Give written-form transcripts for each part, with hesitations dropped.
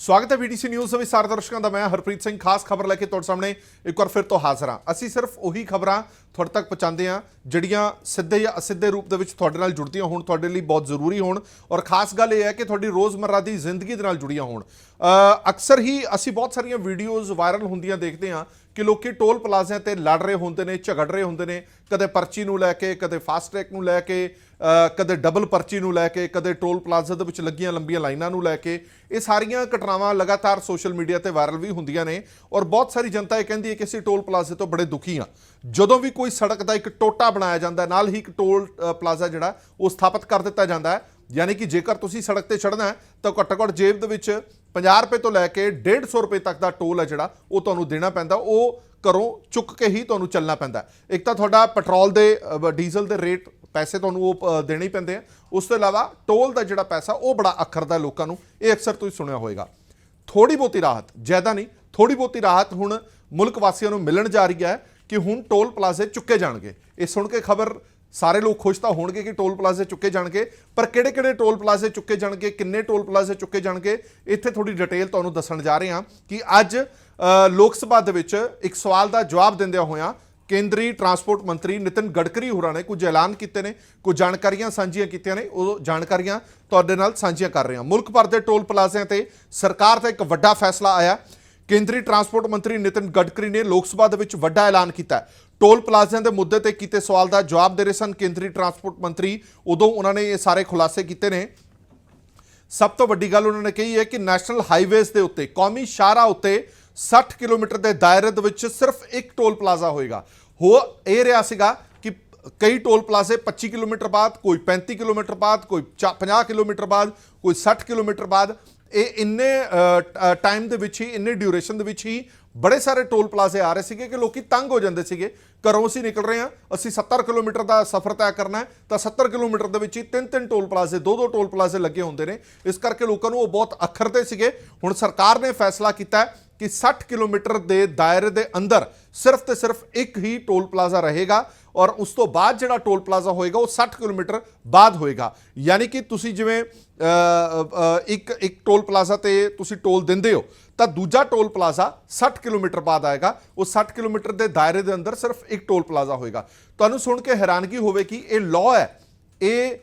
स्वागत है VTC news ਦੇ ਸਾਰੇ ਦਰਸ਼ਕਾਂ ਦਾ। ਮੈਂ ਹਰਪ੍ਰੀਤ ਸਿੰਘ ਖਾਸ ਖਬਰ ਲੈ ਕੇ ਤੁਹਾਡੇ ਸਾਹਮਣੇ ਇੱਕ ਵਾਰ ਫਿਰ ਤੋਂ ਹਾਜ਼ਰ ਹਾਂ। ਅਸੀਂ ਸਿਰਫ ਉਹੀ ਖਬਰਾਂ ਤੁਹਾਡੇ ਤੱਕ ਪਹੁੰਚਾਉਂਦੇ ਹਾਂ ਜਿਹੜੀਆਂ ਸਿੱਧੇ ਜਾਂ ਅਸਿੱਧੇ ਰੂਪ ਦੇ ਵਿੱਚ ਤੁਹਾਡੇ ਨਾਲ ਜੁੜਦੀਆਂ ਹੋਣ, ਤੁਹਾਡੇ ਲਈ ਬਹੁਤ ਜ਼ਰੂਰੀ ਹੋਣ। ਔਰ ਖਾਸ ਗੱਲ ਇਹ ਹੈ ਕਿ ਤੁਹਾਡੀ ਰੋਜ਼ਮर्रा ਦੀ ਜ਼ਿੰਦਗੀ ਦੇ ਨਾਲ ਜੁੜੀਆਂ ਹੋਣ। ਅਕਸਰ ਹੀ ਅਸੀਂ ਬਹੁਤ ਸਾਰੀਆਂ ਵੀਡੀਓਜ਼ ਵਾਇਰਲ ਹੁੰਦੀਆਂ ਦੇਖਦੇ ਹਾਂ ਕਿ ਲੋਕੀ ਟੋਲ ਪਲਾਜ਼ਿਆਂ ਤੇ ਲੜ ਰਹੇ ਹੁੰਦੇ ਨੇ, ਝਗੜ ਰਹੇ ਹੁੰਦੇ ਨੇ, ਕਦੇ ਪਰਚੀ ਨੂੰ ਲੈ ਕੇ, ਕਦੇ ਫਾਸਟ ਟਰੈਕ ਨੂੰ ਲੈ ਕੇ, ਕਦੇ ਡਬਲ ਪਰਚੀ ਨੂੰ ਲੈ ਕੇ, ਕਦੇ ਟੋਲ ਪਲਾਜ਼ਾ ਦੇ ਵਿੱਚ ਲੱਗੀਆਂ ਲੰਬੀਆਂ ਲਾਈਨਾਂ ਨੂੰ ਲੈ ਕੇ। ਇਹ ਸਾਰੀਆਂ ਘਟਨਾਵਾਂ ਲਗਾਤਾਰ ਸੋਸ਼ਲ ਮੀਡੀਆ ਤੇ ਵਾਇਰਲ ਵੀ ਹੁੰਦੀਆਂ ਨੇ ਔਰ ਬਹੁਤ ਸਾਰੀ ਜਨਤਾ ਇਹ ਕਹਿੰਦੀ ਹੈ ਕਿ ਅਸੀਂ ਟੋਲ ਪਲਾਜ਼ੇ ਤੋਂ ਬੜੇ ਦੁਖੀ ਹਾਂ। ਜਦੋਂ ਵੀ ਕੋਈ ਸੜਕ ਦਾ ਇੱਕ ਟੋਟਾ ਬਣਾਇਆ ਜਾਂਦਾ ਨਾਲ ਹੀ ਇੱਕ ਟੋਲ ਪਲਾਜ਼ਾ ਜਿਹੜਾ ਉਹ ਸਥਾਪਿਤ ਕਰ ਦਿੱਤਾ ਜਾਂਦਾ ਹੈ। ਯਾਨੀ ਕਿ ਜੇਕਰ ਤੁਸੀਂ ਸੜਕ ਤੇ ਚੜ੍ਹਨਾ ਹੈ ਤਾਂ ਘੱਟੋ ਘੱਟ ਜੇਬ ਦੇ ਵਿੱਚ 50 ਰੁਪਏ ਤੋਂ ਲੈ ਕੇ 150 ਰੁਪਏ ਤੱਕ ਦਾ ਟੋਲ ਹੈ ਜਿਹੜਾ ਉਹ ਤੁਹਾਨੂੰ ਦੇਣਾ ਪੈਂਦਾ। ਉਹ ਘਰੋਂ ਚੁੱਕ ਕੇ ਹੀ ਤੁਹਾਨੂੰ ਚੱਲਣਾ ਪੈਂਦਾ। ਇੱਕ ਤਾਂ ਤੁਹਾਡਾ ਪੈਟਰੋਲ ਦੇ ਡੀਜ਼ਲ ਦੇ ਰੇਟ ਪੈਸੇ ਤੁਹਾਨੂੰ ਉਹ ਦੇਣੇ ਹੀ ਪੈਂਦੇ ਆ। ਉਸ ਤੋਂ ਇਲਾਵਾ ਟੋਲ ਦਾ ਜਿਹੜਾ ਪੈਸਾ ਉਹ ਬੜਾ ਅਖਰਦਾ ਲੋਕਾਂ ਨੂੰ। ਇਹ ਅਕਸਰ ਤੁਸੀਂ ਸੁਣਿਆ ਹੋਵੇਗਾ। ਥੋੜੀ ਬਹੁਤੀ ਰਾਹਤ, ਜ਼ਿਆਦਾ ਨਹੀਂ, ਥੋੜੀ ਬਹੁਤੀ ਰਾਹਤ ਹੁਣ ਮੁਲਕ ਵਾਸੀਆਂ ਨੂੰ ਮਿਲਣ ਜਾ ਰਹੀ ਹੈ ਕਿ ਹੁਣ ਟੋਲ ਪਲਾਜ਼ੇ ਚੁੱਕੇ ਜਾਣਗੇ। ਇਹ ਸੁਣ ਕੇ ਖਬਰ ਸਾਰੇ ਲੋਕ ਖੁਸ਼ ਤਾਂ ਹੋਣਗੇ ਕਿ ਟੋਲ ਪਲਾਜ਼ੇ ਚੁੱਕੇ ਜਾਣਗੇ, ਪਰ ਕਿਹੜੇ-ਕਿਹੜੇ ਟੋਲ ਪਲਾਜ਼ੇ ਚੁੱਕੇ ਜਾਣਗੇ, ਕਿੰਨੇ ਟੋਲ ਪਲਾਜ਼ੇ ਚੁੱਕੇ ਜਾਣਗੇ, ਇੱਥੇ ਥੋੜੀ ਡਿਟੇਲ ਤੁਹਾਨੂੰ ਦੱਸਣ ਜਾ ਰਹੇ ਹਾਂ ਕਿ ਅੱਜ ਲੋਕ ਸਭਾ ਦੇ ਵਿੱਚ ਇੱਕ ਸਵਾਲ ਦਾ ਜਵਾਬ ਦਿੰਦਿਆਂ ਹੋਇਆਂ ਕੇਂਦਰੀ ਟਰਾਂਸਪੋਰਟ ਮੰਤਰੀ ਨਿਤਿਨ ਗਡਕਰੀ ਹੋਰਾਂ ਨੇ ਕੁਝ ਐਲਾਨ ਕੀਤੇ ਨੇ, ਕੁਝ ਜਾਣਕਾਰੀਆਂ ਸਾਂਝੀਆਂ ਕੀਤੀਆਂ ਨੇ। ਉਹ ਜਾਣਕਾਰੀਆਂ ਤੁਹਾਡੇ ਨਾਲ ਸਾਂਝੀਆਂ ਕਰ ਰਹੇ ਹਾਂ। ਮੁਲਕ ਭਰ ਦੇ ਟੋਲ ਪਲਾਜ਼ਿਆਂ ਤੇ ਸਰਕਾਰ ਦਾ ਇੱਕ ਵੱਡਾ ਫੈਸਲਾ ਆਇਆ। ਕੇਂਦਰੀ ਟਰਾਂਸਪੋਰਟ ਮੰਤਰੀ ਨਿਤਿਨ ਗਡਕਰੀ ਨੇ ਲੋਕ ਸਭਾ ਦੇ ਵਿੱਚ ਵੱਡਾ ਐਲਾਨ ਕੀਤਾ। ਟੋਲ ਪਲਾਜ਼ਿਆਂ ਦੇ ਮੁੱਦੇ ਤੇ ਕੀਤੇ ਸਵਾਲ ਦਾ ਜਵਾਬ ਦੇ ਰਹੇ ਸਨ ਕੇਂਦਰੀ ਟਰਾਂਸਪੋਰਟ ਮੰਤਰੀ। ਉਦੋਂ ਉਹਨਾਂ ਨੇ ਇਹ ਸਾਰੇ ਖੁਲਾਸੇ ਕੀਤੇ ਨੇ। ਸਭ ਤੋਂ ਵੱਡੀ ਗੱਲ ਉਹਨਾਂ ਨੇ ਕਹੀ ਹੈ ਕਿ ਨੈਸ਼ਨਲ ਹਾਈਵੇਜ਼ ਦੇ ਉੱਤੇ, ਕੌਮੀ ਸ਼ਾਹਰਾਹ ਉੱਤੇ 60 ਕਿਲੋਮੀਟਰ ਦੇ ਦਾਇਰੇ ਦੇ ਵਿੱਚ ਸਿਰਫ ਇੱਕ ਟੋਲ ਪਲਾਜ਼ਾ ਹੋਏਗਾ। ਹੋ ਇਹ ਰਿਹਾ ਸੀਗਾ ਕਿ ਕਈ ਟੋਲ ਪਲਾਜ਼ੇ 25 ਕਿਲੋਮੀਟਰ ਬਾਅਦ, ਕੋਈ 35 ਕਿਲੋਮੀਟਰ ਬਾਅਦ, ਕੋਈ 50 ਕਿਲੋਮੀਟਰ ਬਾਅਦ, ਕੋਈ 60 ਕਿਲੋਮੀਟਰ ਬਾਅਦ। ਇਹ ਇੰਨੇ ਟਾਈਮ ਦੇ ਵਿੱਚ ਹੀ, ਇੰਨੇ ਡਿਊਰੇਸ਼ਨ ਦੇ ਵਿੱਚ ਹੀ ਬੜੇ ਸਾਰੇ ਟੋਲ ਪਲਾਜ਼ੇ ਆ ਰਹੇ ਸੀਗੇ ਕਿ ਲੋਕੀ ਤੰਗ ਹੋ ਜਾਂਦੇ ਸੀਗੇ। ਘਰੋਂ ਅਸੀਂ ਨਿਕਲ ਰਹੇ ਹਾਂ, ਅਸੀਂ 70 ਕਿਲੋਮੀਟਰ ਦਾ ਸਫ਼ਰ ਤੈਅ ਕਰਨਾ ਹੈ ਤਾਂ 70 ਕਿਲੋਮੀਟਰ ਦੇ ਵਿੱਚ ਹੀ 3-3 ਟੋਲ ਪਲਾਜ਼ੇ, 2-2 ਟੋਲ ਪਲਾਜ਼ੇ ਲੱਗੇ ਹੁੰਦੇ ਨੇ। ਇਸ ਕਰਕੇ ਲੋਕਾਂ ਨੂੰ ਉਹ ਬਹੁਤ ਅਖਰਦੇ ਸੀਗੇ। ਹੁਣ ਸਰਕਾਰ ਨੇ ਫੈਸਲਾ ਕੀਤਾ ਹੈ ਕਿ 60 ਕਿਲੋਮੀਟਰ ਦੇ ਦਾਇਰੇ ਦੇ ਅੰਦਰ ਸਿਰਫ ਤੇ ਸਿਰਫ ਇੱਕ ਹੀ ਟੋਲ ਪਲਾਜ਼ਾ ਰਹੇਗਾ ਔਰ ਉਸ ਤੋਂ ਬਾਅਦ ਜਿਹੜਾ ਟੋਲ ਪਲਾਜ਼ਾ ਹੋਏਗਾ ਉਹ 60 ਕਿਲੋਮੀਟਰ ਬਾਅਦ ਹੋਏਗਾ। ਯਾਨੀ ਕਿ ਤੁਸੀਂ ਜਿਵੇਂ ਇੱਕ ਟੋਲ ਪਲਾਜ਼ਾ ਤੇ ਤੁਸੀਂ ਟੋਲ ਦਿੰਦੇ ਹੋ ਤਾਂ ਦੂਜਾ ਟੋਲ ਪਲਾਜ਼ਾ 60 ਕਿਲੋਮੀਟਰ ਬਾਅਦ ਆਏਗਾ। ਉਹ 60 ਕਿਲੋਮੀਟਰ ਦੇ ਦਾਇਰੇ ਦੇ ਅੰਦਰ ਸਿਰਫ ਇੱਕ ਟੋਲ ਪਲਾਜ਼ਾ ਹੋਏਗਾ। ਤੁਹਾਨੂੰ ਸੁਣ ਕੇ ਹੈਰਾਨਗੀ ਹੋਵੇ ਕਿ ਇਹ ਲਾਅ ਹੈ। ਇਹ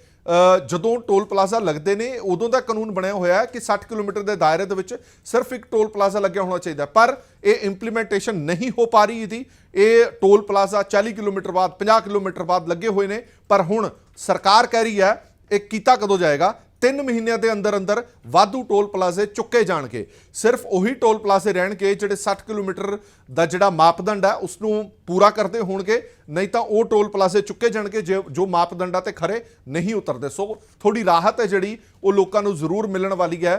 ਜਦੋਂ ਟੋਲ ਪਲਾਜ਼ਾ ਲੱਗਦੇ ਨੇ ਉਦੋਂ ਦਾ ਕਾਨੂੰਨ ਬਣਿਆ ਹੋਇਆ ਹੈ ਕਿ 60 ਕਿਲੋਮੀਟਰ ਦੇ ਦਾਇਰੇ ਦੇ ਵਿੱਚ ਸਿਰਫ ਇੱਕ ਟੋਲ ਪਲਾਜ਼ਾ ਲੱਗਿਆ ਹੋਣਾ ਚਾਹੀਦਾ, ਪਰ ਇਹ ਇੰਪਲੀਮੈਂਟੇਸ਼ਨ ਨਹੀਂ ਹੋ ਪਾ ਰਹੀ ਇਹਦੀ। ਇਹ ਟੋਲ ਪਲਾਜ਼ਾ 40 ਕਿਲੋਮੀਟਰ ਬਾਅਦ, 50 ਕਿਲੋਮੀਟਰ ਬਾਅਦ ਲੱਗੇ ਹੋਏ ਨੇ। ਪਰ ਹੁਣ ਸਰਕਾਰ ਕਹਿ ਰਹੀ ਹੈ ਇਹ ਕੀਤਾ ਕਦੋਂ ਜਾਏਗਾ? 3 ਮਹੀਨਿਆਂ ਦੇ ਅੰਦਰ ਅੰਦਰ ਵਾਧੂ ਟੋਲ ਪਲਾਜ਼ੇ ਚੁੱਕੇ ਜਾਣਗੇ। ਸਿਰਫ ਉਹੀ ਟੋਲ ਪਲਾਜ਼ੇ ਰਹਿਣਗੇ ਜਿਹੜੇ 60 ਕਿਲੋਮੀਟਰ ਦਾ ਜਿਹੜਾ ਮਾਪਦੰਡ ਹੈ ਉਸ ਨੂੰ ਪੂਰਾ ਕਰਦੇ ਹੋਣਗੇ, ਨਹੀਂ ਤਾਂ ਉਹ ਟੋਲ ਪਲਾਜ਼ੇ ਚੁੱਕੇ ਜਾਣਗੇ ਜੋ ਮਾਪਦੰਡਾਂ ਤੇ ਖਰੇ ਨਹੀਂ ਉਤਰਦੇ। ਸੋ ਥੋੜੀ ਰਾਹਤ ਹੈ ਜਿਹੜੀ ਉਹ ਲੋਕਾਂ ਨੂੰ ਜ਼ਰੂਰ ਮਿਲਣ ਵਾਲੀ ਹੈ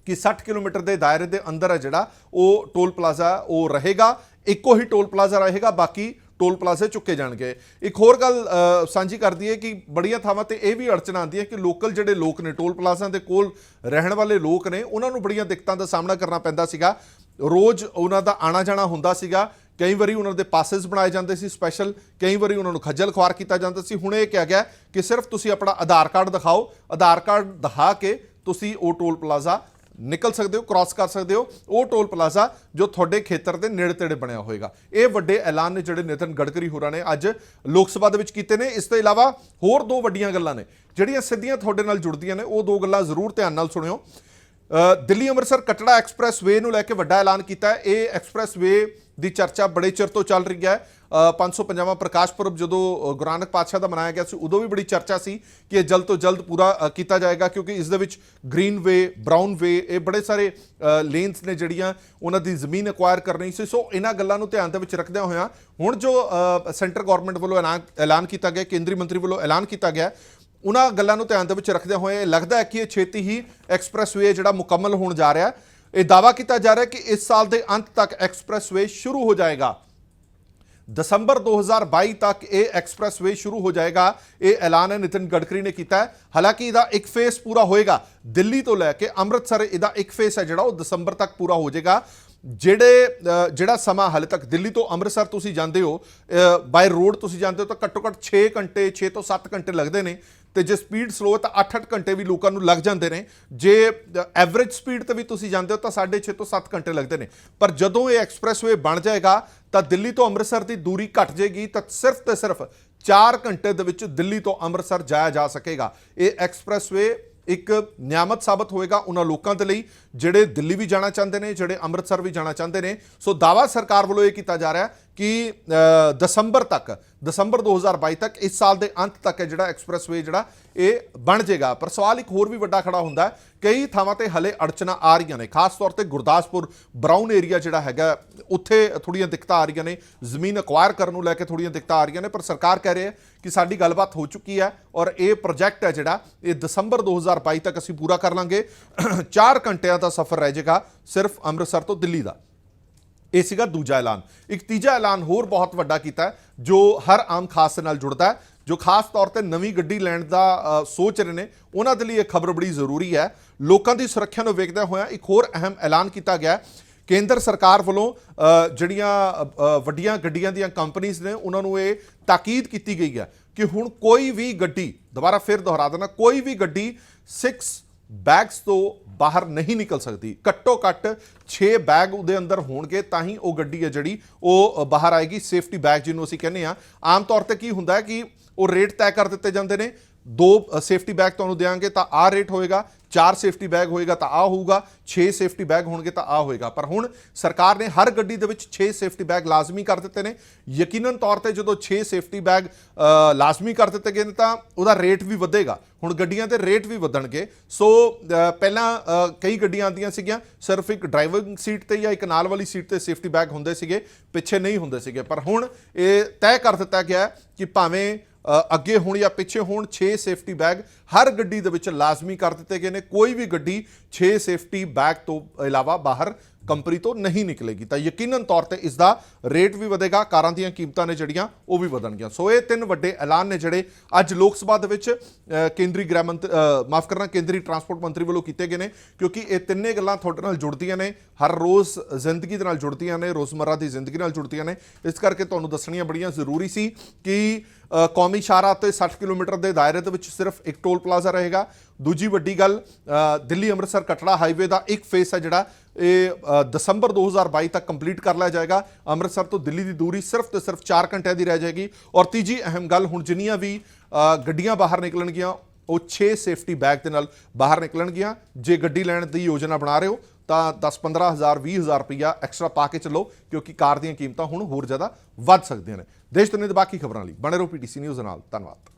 ਕਿ 60 ਕਿਲੋਮੀਟਰ ਦੇ ਦਾਇਰੇ ਦੇ ਅੰਦਰ ਹੈ ਜਿਹੜਾ ਉਹ ਟੋਲ ਪਲਾਜ਼ਾ ਉਹ ਰਹੇਗਾ। ਇੱਕੋ ਹੀ ਟੋਲ ਪਲਾਜ਼ਾ ਰਹੇਗਾ, ਬਾਕੀ ਟੋਲ ਪਲਾਜ਼ੇ ਚੁੱਕੇ ਜਾਣਗੇ। ਇੱਕ ਹੋਰ ਗੱਲ ਸਾਂਝੀ ਕਰਦੀ ਹੈ ਕਿ ਬੜੀਆਂ ਥਾਵਾਂ ਤੇ ਇਹ ਵੀ ਅੜਚਨ ਆਉਂਦੀ ਹੈ ਕਿ ਲੋਕਲ ਜਿਹੜੇ ਲੋਕ ਨੇ, ਟੋਲ ਪਲਾਜ਼ਿਆਂ ਦੇ ਕੋਲ ਰਹਿਣ ਵਾਲੇ ਲੋਕ ਨੇ, ਉਹਨਾਂ ਨੂੰ ਬੜੀਆਂ ਦਿੱਕਤਾਂ ਦਾ ਸਾਹਮਣਾ ਕਰਨਾ ਪੈਂਦਾ ਸੀਗਾ। ਰੋਜ਼ ਉਹਨਾਂ ਦਾ ਆਣਾ ਜਾਣਾ ਹੁੰਦਾ ਸੀਗਾ। ਕਈ ਵਾਰੀ ਉਹਨਾਂ ਦੇ ਪਾਸਿਸ ਬਣਾਏ ਜਾਂਦੇ ਸੀ ਸਪੈਸ਼ਲ, ਕਈ ਵਾਰੀ ਉਹਨਾਂ ਨੂੰ ਖੱਜਲ ਖੁਆਰ ਕੀਤਾ ਜਾਂਦਾ ਸੀ। ਹੁਣ ਇਹ ਕਿਹਾ ਗਿਆ ਕਿ ਸਿਰਫ ਤੁਸੀਂ ਆਪਣਾ ਆਧਾਰ ਕਾਰਡ ਦਿਖਾਓ, ਆਧਾਰ ਕਾਰਡ ਦਿਖਾ ਕੇ ਤੁਸੀਂ ਉਹ ਟੋਲ ਪਲਾਜ਼ਾ ਨਿਕਲ ਸਕਦੇ ਹੋ, ਕ੍ਰਾਸ ਕਰ ਸਕਦੇ ਹੋ ਉਹ ਟੋਲ ਪਲਾਜ਼ਾ ਜੋ ਤੁਹਾਡੇ ਖੇਤਰ ਦੇ ਨੇੜੇ ਤੇੜੇ ਬਣਿਆ ਹੋਏਗਾ। ਇਹ ਵੱਡੇ ਐਲਾਨ ਨੇ ਜਿਹੜੇ ਨਿਤਿਨ ਗਡਕਰੀ ਹੋਰਾਂ ਨੇ ਅੱਜ ਲੋਕ ਸਭਾ ਦੇ ਵਿੱਚ ਕੀਤੇ ਨੇ। ਇਸ ਤੋਂ ਇਲਾਵਾ ਹੋਰ 2 ਵੱਡੀਆਂ ਗੱਲਾਂ ਨੇ ਜਿਹੜੀਆਂ ਸਿੱਧੀਆਂ ਤੁਹਾਡੇ ਨਾਲ ਜੁੜਦੀਆਂ ਨੇ। ਉਹ 2 ਗੱਲਾਂ ਜ਼ਰੂਰ ਧਿਆਨ ਨਾਲ ਸੁਣਿਓ। ਦਿੱਲੀ ਅੰਮ੍ਰਿਤਸਰ ਕਟੜਾ ਐਕਸਪ੍ਰੈਸ ਵੇ ਨੂੰ ਲੈ ਕੇ ਵੱਡਾ ਐਲਾਨ ਕੀਤਾ ਹੈ। ਇਹ ਐਕਸਪ੍ਰੈਸ ਵੇ ਦੀ ਚਰਚਾ ਬੜੇ ਚਿਰ ਤੋਂ ਚੱਲ ਰਹੀ ਹੈ। 550ਵਾਂ ਪ੍ਰਕਾਸ਼ ਪੁਰਬ ਜਦੋਂ ਗੁਰੂ ਨਾਨਕ ਪਾਤਸ਼ਾਹ ਦਾ ਮਨਾਇਆ ਗਿਆ ਸੀ ਉਦੋਂ ਵੀ ਬੜੀ ਚਰਚਾ ਸੀ ਕਿ ਇਹ ਜਲਦ ਤੋਂ ਜਲਦ ਪੂਰਾ ਕੀਤਾ ਜਾਏਗਾ, ਕਿਉਂਕਿ ਇਸ ਦੇ ਵਿੱਚ ਗ੍ਰੀਨ ਵੇ, ਬਰਾਊਨ ਵੇ, ਇਹ ਬੜੇ ਸਾਰੇ ਲੇਨਸ ਨੇ ਜਿਹੜੀਆਂ ਉਹਨਾਂ ਦੀ ਜ਼ਮੀਨ ਐਕਵਾਇਰ ਕਰਨੀ ਸੀ। ਸੋ ਇਹਨਾਂ ਗੱਲਾਂ ਨੂੰ ਧਿਆਨ ਦੇ ਵਿੱਚ ਰੱਖਦਿਆਂ ਹੋਇਆਂ ਹੁਣ ਜੋ ਸੈਂਟਰ ਗਵਰਨਮੈਂਟ ਵੱਲੋਂ ਐਲਾਨ ਕੀਤਾ ਗਿਆ, ਕੇਂਦਰੀ ਮੰਤਰੀ ਵੱਲੋਂ ਐਲਾਨ ਕੀਤਾ ਗਿਆ, ਉਹਨਾਂ ਗੱਲਾਂ ਨੂੰ ਧਿਆਨ ਦੇ ਵਿੱਚ ਰੱਖਦਿਆਂ ਹੋਏ ਲੱਗਦਾ ਹੈ ਕਿ ਇਹ ਛੇਤੀ ਹੀ ਐਕਸਪ੍ਰੈਸ ਵੇ ਜਿਹੜਾ ਮੁਕੰਮਲ ਹੋਣ ਜਾ ਰਿਹਾ। ਇਹ ਦਾਅਵਾ ਕੀਤਾ ਜਾ ਰਿਹਾ ਕਿ ਇਸ ਸਾਲ ਦੇ ਅੰਤ ਤੱਕ ਐਕਸਪ੍ਰੈਸ ਵੇ ਸ਼ੁਰੂ ਹੋ ਜਾਏਗਾ। ਦਸੰਬਰ 2022 ਤੱਕ ਇਹ ਐਕਸਪ੍ਰੈਸ ਵੇ ਸ਼ੁਰੂ ਹੋ ਜਾਏਗਾ। ਇਹ ਐਲਾਨ ਹੈ ਨਿਤਿਨ ਗਡਕਰੀ ਨੇ ਕੀਤਾ ਹੈ। ਹਾਲਾਂਕਿ ਇਹਦਾ ਇੱਕ ਫੇਸ ਪੂਰਾ ਹੋਏਗਾ, ਦਿੱਲੀ ਤੋਂ ਲੈ ਕੇ ਅੰਮ੍ਰਿਤਸਰ ਇਹਦਾ ਇੱਕ ਫੇਸ ਹੈ ਜਿਹੜਾ ਉਹ ਦਸੰਬਰ ਤੱਕ ਪੂਰਾ ਹੋ ਜਾਏਗਾ। ਜਿਹੜਾ ਸਮਾਂ ਹਾਲੇ ਤੱਕ ਦਿੱਲੀ ਤੋਂ ਅੰਮ੍ਰਿਤਸਰ ਤੁਸੀਂ ਜਾਂਦੇ ਹੋ, ਬਾਈ ਰੋਡ ਤੁਸੀਂ ਜਾਂਦੇ ਹੋ ਤਾਂ ਘੱਟੋ ਘੱਟ 6 ਘੰਟੇ, 6 ਤੋਂ 7 ਘੰਟੇ ਲੱਗਦੇ ਨੇ। ਤੇ ਜੇ ਸਪੀਡ ਸਲੋ ਹੈ ਤਾਂ 8-8 ਘੰਟੇ ਵੀ ਲੋਕਾਂ ਨੂੰ ਲੱਗ ਜਾਂਦੇ ਨੇ। ਜੇ ਐਵਰੇਜ ਸਪੀਡ ਤੇ ਵੀ ਤੁਸੀਂ ਜਾਂਦੇ ਹੋ ਤਾਂ 6.5 ਤੋਂ 7 ਘੰਟੇ ਲੱਗਦੇ ਨੇ। ਪਰ ਜਦੋਂ ਇਹ ਐਕਸਪ੍ਰੈਸਵੇ ਬਣ ਜਾਏਗਾ ਤਾਂ ਦਿੱਲੀ ਤੋਂ ਅੰਮ੍ਰਿਤਸਰ ਦੀ ਦੂਰੀ ਘਟ ਜਾਏਗੀ ਤਾਂ ਸਿਰਫ ਤੇ ਸਿਰਫ 4 ਘੰਟੇ ਦੇ ਵਿੱਚ ਦਿੱਲੀ ਤੋਂ ਅੰਮ੍ਰਿਤਸਰ ਜਾਇਆ ਜਾ ਸਕੇਗਾ। ਇਹ ਐਕਸਪ੍ਰੈਸਵੇ ਇੱਕ ਨਿਆਮਤ ਸਾਬਤ ਹੋਏਗਾ ਉਹਨਾਂ ਲੋਕਾਂ ਦੇ ਲਈ ਜਿਹੜੇ ਦਿੱਲੀ ਵੀ ਜਾਣਾ ਚਾਹੁੰਦੇ ਨੇ, ਜਿਹੜੇ ਅੰਮ੍ਰਿਤਸਰ ਵੀ ਜਾਣਾ ਚਾਹੁੰਦੇ ਨੇ। ਸੋ ਦਾਅਵਾ ਸਰਕਾਰ ਵੱਲੋਂ ਇਹ ਕੀਤਾ ਜਾ ਰਿਹਾ ਕਿ ਦਸੰਬਰ 2022 ਤੱਕ, ਇਸ ਸਾਲ ਦੇ ਅੰਤ ਤੱਕ ਜਿਹੜਾ ਐਕਸਪ੍ਰੈਸਵੇ ਜਿਹੜਾ ਇਹ ਬਣ ਜਾਏਗਾ। ਪਰ ਸਵਾਲ ਇੱਕ ਹੋਰ ਵੀ ਵੱਡਾ ਖੜਾ ਹੁੰਦਾ ਹੈ, ਕਈ ਥਾਵਾਂ ਤੇ ਹਲੇ ਅੜਚਨਾ ਆ ਰਹੀਆਂ ਨੇ, ਖਾਸ ਤੌਰ ਤੇ ਗੁਰਦਾਸਪੁਰ ਬਰਾਊਨ ਏਰੀਆ ਜਿਹੜਾ ਹੈਗਾ ਉੱਥੇ ਥੋੜੀਆਂ ਦਿੱਕਤਾਂ ਆ ਰਹੀਆਂ ਨੇ, ਜ਼ਮੀਨ ਅਕਵਾਇਰ ਕਰਨ ਨੂੰ ਲੈ ਕੇ ਥੋੜੀਆਂ ਦਿੱਕਤਾਂ ਆ ਰਹੀਆਂ ਨੇ। ਪਰ ਸਰਕਾਰ ਕਹਿ ਰਹੀ ਹੈ ਕਿ ਸਾਡੀ ਗੱਲਬਾਤ ਹੋ ਚੁੱਕੀ ਹੈ ਔਰ ਇਹ ਪ੍ਰੋਜੈਕਟ ਹੈ ਜਿਹੜਾ ਇਹ ਦਸੰਬਰ 2022 ਤੱਕ ਅਸੀਂ ਪੂਰਾ ਕਰ ਲਾਂਗੇ। 4 ਘੰਟਿਆਂ ਦਾ ਸਫ਼ਰ ਰਹਿ ਜਾਏਗਾ ਸਿਰਫ ਅੰਮ੍ਰਿਤਸਰ ਤੋਂ ਦਿੱਲੀ ਦਾ। ਇਹ ਸੀਗਾ ਦੂਜਾ ਐਲਾਨ। ਇੱਕ ਤੀਜਾ ਐਲਾਨ ਹੋਰ ਬਹੁਤ ਵੱਡਾ ਕੀਤਾ ਹੈ ਜੋ ਹਰ ਆਮ ਖਾਸ ਦੇ ਨਾਲ ਜੁੜਦਾ ਹੈ, ਜੋ ਖਾਸ ਤੌਰ ਤੇ ਨਵੀਂ ਗੱਡੀ ਲੈਣ ਦਾ ਸੋਚ ਰਹੇ ਨੇ ਉਹਨਾਂ ਦੇ ਲਈ ਇਹ ਖਬਰ ਬੜੀ ਜ਼ਰੂਰੀ ਹੈ। ਲੋਕਾਂ ਦੀ ਸੁਰੱਖਿਆ ਨੂੰ ਵੇਖਦਿਆਂ ਹੋਇਆਂ ਇੱਕ ਹੋਰ ਅਹਿਮ ਐਲਾਨ ਕੀਤਾ ਗਿਆ। ਕੇਂਦਰ ਸਰਕਾਰ ਵੱਲੋਂ ਜਿਹੜੀਆਂ ਵੱਡੀਆਂ ਗੱਡੀਆਂ ਦੀਆਂ ਕੰਪਨੀਆਂ ਨੇ ਉਹਨਾਂ ਨੂੰ ਇਹ ਤਾਕੀਦ ਕੀਤੀ ਗਈ ਹੈ ਕਿ ਹੁਣ ਕੋਈ ਵੀ ਗੱਡੀ, ਦੁਬਾਰਾ ਫਿਰ ਦੁਹਰਾ ਦੇਣਾ, ਕੋਈ ਵੀ ਗੱਡੀ 6 ਬੈਗਸ ਤੋਂ ਬਾਹਰ ਨਹੀਂ ਨਿਕਲ ਸਕਦੀ। ਘੱਟੋ ਘੱਟ 6 ਬੈਗ ਉਹਦੇ ਅੰਦਰ ਹੋਣਗੇ ਤਾਂ ਹੀ ਉਹ ਗੱਡੀ ਹੈ ਜਿਹੜੀ ਉਹ ਬਾਹਰ ਆਏਗੀ। ਸੇਫਟੀ ਬੈਗ ਜਿਹਨੂੰ ਅਸੀਂ ਕਹਿੰਦੇ ਆ, ਆਮ ਤੌਰ ਤੇ ਕੀ ਹੁੰਦਾ ਹੈ ਕਿ ਉਹ ਰੇਟ ਤੈਅ ਕਰ ਦਿੱਤੇ ਜਾਂਦੇ ਨੇ। 2 ਸੇਫਟੀ ਬੈਗ ਤੁਹਾਨੂੰ ਦੇਵਾਂਗੇ ਤਾਂ ਆਹ ਰੇਟ ਹੋਏਗਾ, 4 ਸੇਫਟੀ ਬੈਗ ਹੋਏਗਾ ਤਾਂ ਆਹ ਹੋਊਗਾ, 6 ਸੇਫਟੀ ਬੈਗ ਹੋਣਗੇ ਤਾਂ ਆਹ ਹੋਏਗਾ। ਪਰ ਹੁਣ ਸਰਕਾਰ ਨੇ ਹਰ ਗੱਡੀ ਦੇ ਵਿੱਚ 6 ਸੇਫਟੀ ਬੈਗ ਲਾਜ਼ਮੀ ਕਰ ਦਿੱਤੇ ਨੇ। ਯਕੀਨਨ ਤੌਰ ਤੇ ਜਦੋਂ 6 ਸੇਫਟੀ ਬੈਗ ਲਾਜ਼ਮੀ ਕਰ ਦਿੱਤੇ ਗਏ ਨੇ ਤਾਂ ਉਹਦਾ ਰੇਟ ਵੀ ਵਧੇਗਾ। ਹੁਣ ਗੱਡੀਆਂ ਦੇ ਰੇਟ ਵੀ ਵਧਣਗੇ। ਸੋ ਪਹਿਲਾਂ ਕਈ ਗੱਡੀਆਂ ਆਉਂਦੀਆਂ ਸੀਗੀਆਂ ਸਿਰਫ ਇੱਕ ਡਰਾਈਵਿੰਗ ਸੀਟ ਤੇ ਜਾਂ ਇੱਕ ਨਾਲ ਵਾਲੀ ਸੀਟ ਤੇ ਸੇਫਟੀ ਬੈਗ ਹੁੰਦੇ ਸੀਗੇ, ਪਿੱਛੇ ਨਹੀਂ ਹੁੰਦੇ ਸੀਗੇ। ਪਰ ਹੁਣ ਇਹ ਤੈਅ ਕਰ ਦਿੱਤਾ ਗਿਆ ਕਿ ਭਾਵੇਂ ਅੱਗੇ ਹੋਣ ਜਾਂ ਪਿੱਛੇ ਹੋਣ 6 ਸੇਫਟੀ ਬੈਗ ਹਰ ਗੱਡੀ ਦੇ ਵਿੱਚ ਲਾਜ਼ਮੀ ਕਰ ਦਿੱਤੇ ਗਏ ਨੇ। ਕੋਈ ਵੀ ਗੱਡੀ 6 ਸੇਫਟੀ ਬੈਗ ਤੋਂ ਇਲਾਵਾ ਬਾਹਰ ਕੰਪਨੀ ਤੋਂ ਨਹੀਂ ਨਿਕਲੇਗੀ ਤਾਂ ਯਕੀਨਨ ਤੌਰ ਤੇ ਇਸ ਦਾ ਰੇਟ ਵੀ ਵਧੇਗਾ, ਕਾਰਾਂ ਦੀਆਂ ਕੀਮਤਾਂ ਨੇ ਜਿਹੜੀਆਂ ਉਹ ਵੀ ਵਧਣਗੀਆਂ। ਸੋ ਇਹ 3 ਵੱਡੇ ਐਲਾਨ ਨੇ ਜਿਹੜੇ ਅੱਜ ਲੋਕ ਸਭਾ ਦੇ ਵਿੱਚ ਕੇਂਦਰੀ ਟਰਾਂਸਪੋਰਟ ਮੰਤਰੀ ਵੱਲੋਂ ਕੀਤੇ ਗਏ ਨੇ, ਕਿਉਂਕਿ ਇਹ ਤਿੰਨੇ ਗੱਲਾਂ ਤੁਹਾਡੇ ਨਾਲ ਜੁੜਦੀਆਂ ਨੇ, ਹਰ ਰੋਜ਼ ਜ਼ਿੰਦਗੀ ਦੇ ਨਾਲ ਜੁੜਦੀਆਂ ਨੇ, ਰੋਜ਼ਮर्रा ਦੀ ਜ਼ਿੰਦਗੀ ਨਾਲ ਜੁੜਦੀਆਂ ਨੇ। ਇਸ ਕਰਕੇ ਤੁਹਾਨੂੰ ਦੱਸਣੀਆਂ ਬੜੀਆਂ ਜ਼ਰੂਰੀ ਸੀ ਕਿ ਕੌਮੀ ਸ਼ਾਹਰਾਹ ਤੇ 60 ਕਿਲੋਮੀਟਰ ਦੇ ਦਾਇਰੇ ਦੇ ਵਿੱਚ ਸਿਰਫ ਇੱਕ ਟੋਲ ਪਲਾਜ਼ਾ ਰਹੇਗਾ। ਦੂਜੀ ਵੱਡੀ ਗੱਲ, ਦਿੱਲੀ ਅੰਮ੍ਰਿਤਸਰ ਕਟੜਾ ਹਾਈਵੇ ਦਾ ਇੱਕ ਫੇਸ ਹੈ ਜਿਹੜਾ ਇਹ ਦਸੰਬਰ 2022 ਤੱਕ ਕੰਪਲੀਟ ਕਰ ਲਿਆ ਜਾਏਗਾ। ਅੰਮ੍ਰਿਤਸਰ ਤੋਂ ਦਿੱਲੀ ਦੀ ਦੂਰੀ ਸਿਰਫ ਤੇ ਸਿਰਫ 4 ਘੰਟਿਆਂ ਦੀ ਰਹਿ ਜਾਏਗੀ। ਔਰ ਤੀਜੀ ਅਹਿਮ ਗੱਲ, ਹੁਣ ਜਿੰਨੀਆਂ ਵੀ ਗੱਡੀਆਂ ਬਾਹਰ ਨਿਕਲਣਗੀਆਂ ਉਹ 6 ਸੇਫਟੀ ਬੈਗ ਦੇ ਨਾਲ ਬਾਹਰ ਨਿਕਲਣਗੀਆਂ। ਜੇ ਗੱਡੀ ਲੈਣ ਦੀ ਯੋਜਨਾ ਬਣਾ ਰਹੇ ਹੋ ਤਾਂ 10-15 ਹਜ਼ਾਰ 20 ਹਜ਼ਾਰ ਰੁਪਈਆ ਐਕਸਟਰਾ ਪਾ ਕੇ ਚੱਲੋ, ਕਿਉਂਕਿ ਕਾਰ ਦੀਆਂ ਕੀਮਤਾਂ ਹੁਣ ਹੋਰ ਜ਼ਿਆਦਾ ਵੱਧ ਸਕਦੀਆਂ ਨੇ। ਦੇਸ਼ ਦੁਨੀਆ ਦੇ ਬਾਕੀ ਖਬਰਾਂ ਲਈ ਬਣੇ ਰਹੋ PTC ਨਿਊਜ਼ ਨਾਲ। ਧੰਨਵਾਦ।